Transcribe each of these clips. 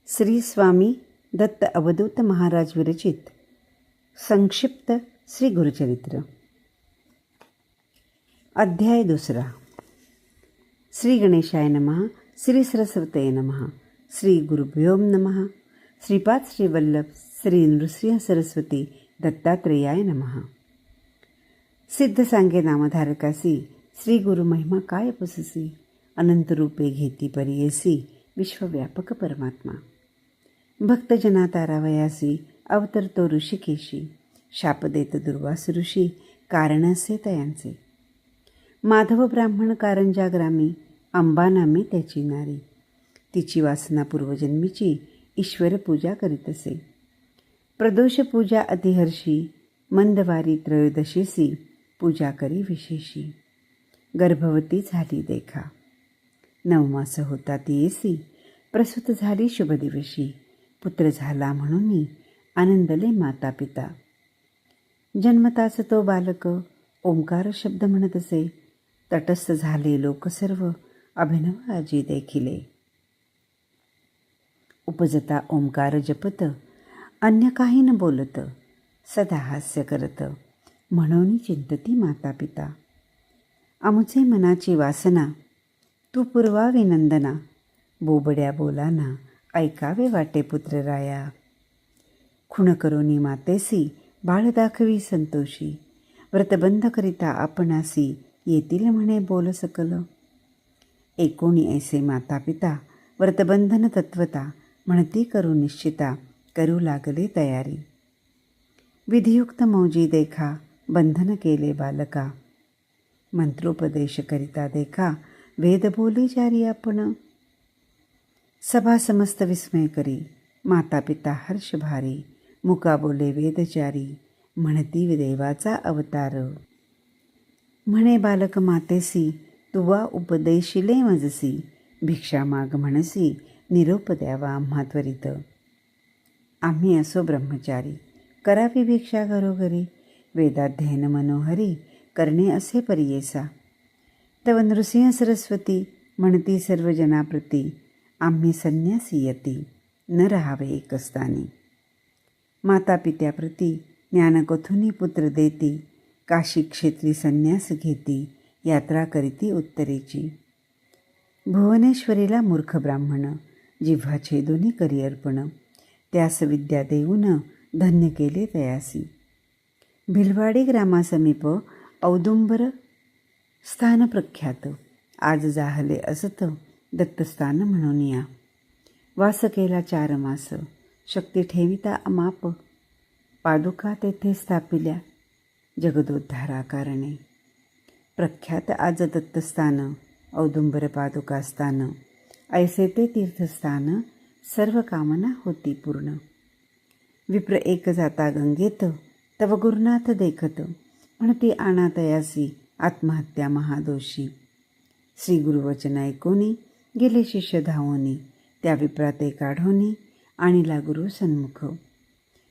श्री स्वामी दत्त अवधूत महाराज विरचित संक्षिप्त श्री गुरुचरित्र अध्याय 2. श्री गणेशाय नमः. श्री सरस्वतये नमः. श्री गुरुभ्यो नमः. श्रीपाद श्री वल्लभ श्री नृसिंह सरस्वती दत्तात्रेयाय नमः. सिद्ध सांगे नामधारकासी श्री गुरु महिमा काय पुससी, अनंत रूपे घेती परियेसी विश्वव्यापक परमात्मा. भक्तजना तारावयासी अवतरतो ऋषिकेशी, शाप देत दुर्वास ऋषी कारण असे तयांचे. माधव ब्राह्मण कारंजा ग्रामी, अंबा नामे त्याची नारी. तिची वासना पूर्वजन्मीची ईश्वर पूजा करीत असे. प्रदोष पूजा अतिहर्षी, मंदवारी त्रयोदशीसी पूजा करी विशेषी. गर्भवती झाली देखा, 9 मास होता ती येसी. प्रसूत झाली शुभ दिवशी, पुत्र झाला म्हणून आनंदले माता पिता. जन्मताच तो बालक ओंकार शब्द म्हणत असे. तटस्थ झाले लोक सर्व, अभिनव आजी देखिले. उपजता ओंकार जपत, अन्य काही न बोलत. सदा हास्य करत, म्हणून चिंतती माता पिता. आमुचे मनाची वासना, तू पुरवावी नंदना. बोबड्या बोलाना, ऐकावे वाटे पुत्र राया. खुण करोनी मातेसी, बाळ दाखवी संतोषी. व्रतबंध करिता आपणासी, येतील म्हणे बोल सकल. एकोणी ऐसे माता पिता, व्रतबंधन तत्वता. म्हणती करू निश्चिता, करू लागले तयारी. विधियुक्त मौजी देखा, बंधन केले बालका. मंत्रोपदेश करिता देखा, वेद बोली जारी आपण. सभा समस्त विस्मय करी, माता पिता हर्ष भारी. मुका बोले वेदचारी, म्हणती देवाचा अवतार. म्हणे बालक मातेसी, तुवा उपदेशिले मजसी. भिक्षा माग म्हणसी, निरोप द्यावा आम्हा त्वरित. आम्ही असो ब्रह्मचारी, करावी भिक्षा घरोघरी. वेदाध्ययन मनोहरी, करणे असे परियेसा. तव नृसिंह सरस्वती, म्हणती सर्व जनाप्रती. आम्ही संन्यासी यती, न राहावे एकस्थानी. माता पित्याप्रती, ज्ञानकथुनी पुत्र देती. काशी क्षेत्री संन्यास घेती, यात्रा करीती उत्तरेची. भुवनेश्वरीला मूर्ख ब्राह्मण, जिव्हा छेदुनी करी अर्पण. त्यास विद्या देऊन, धन्य केले तयासी. भिलवाडी ग्रामासमीप औदुंबर स्थान प्रख्यात. आज जाहले असत, दत्तस्थान म्हणून या. वास केला 4 मास, शक्ती ठेविता अमाप. पादुका तेथे स्थापिल्या, जगदोद्धारा कारणे. प्रख्यात आज दत्तस्थान, औदुंबर पादुका स्थान. ऐसे ते तीर्थस्थान, सर्व कामना होती पूर्ण. विप्र एक जाता गंगेत, तव गुरुनाथ देखत. म्हणती आणा तयासी, आत्महत्या महादोषी. श्री गुरुवचन ऐकोनी, गेले शिष्य धावोनी. त्या विप्राते काढोनी, आणिला गुरु सन्मुख.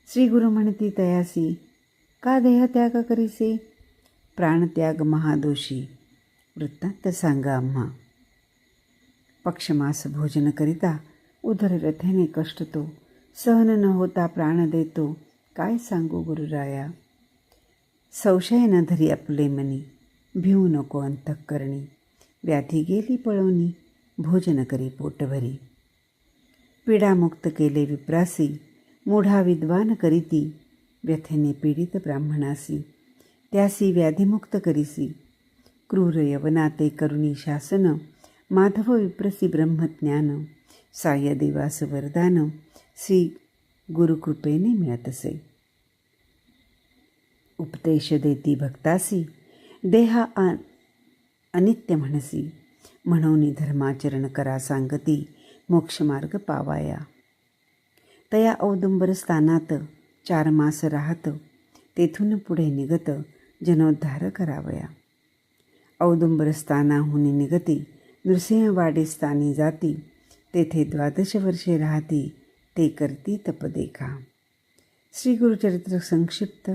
श्री गुरु म्हणती तयासी, का देहत्याग करीसे. प्राणत्याग महादोषी, वृत्तांत सांगा आम्हा. पक्षमास भोजन करिता, उदर व्यथेने कष्ट तो. सहन न होता प्राण देतो, काय सांगू गुरुराया. संशय न धरी आपले मनी, भिवू नको अंतःकरणी. व्याधी गेली पळवणी, भोजन करी पोटभरी. पीडामुक्त केले विप्रासी, मूढा विद्वान करीती. व्यथेने पीडित ब्राह्मणासी, त्यासी व्याधिमुक्त करीसी. क्रूर यवनाते करुणी शासन, माधव विप्रसी ब्रह्मज्ञान. साह्य देवास वरदान, श्री गुरुकृपेने मिळत असे. उपदेश देती भक्तासी, देहा अनित्य म्हणसी. म्हणून धर्माचरण करा सांगती, मोक्षमार्ग पावाया. तया औदुंबर स्थानात 4 मास राहत. तेथून पुढे निघत, जनोद्धार करावया. औदुंबर स्थानाहून निघती, नृसिंहवाडी स्थानी जाती. तेथे 12 वर्षे राहती, ते करती तप देखा. श्री गुरुचरित्र संक्षिप्त.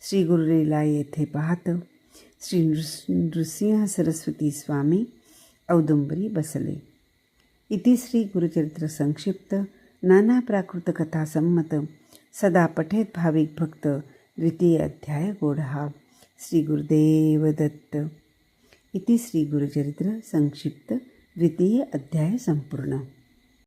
श्री गुरुलीला येथे पाहत. श्री नृसिंह सरस्वती स्वामी औदुंबरी बसले. इति श्री गुरुचरित्र संक्षिप्त नाना प्राकृत कथा संमत सदा पठेत भाविक भक्त द्वितीय अध्याय गोढा. श्री गुरुदेव दत्त. इति श्री गुरुचरित्र संक्षिप्त द्वितीय अध्याय संपूर्ण.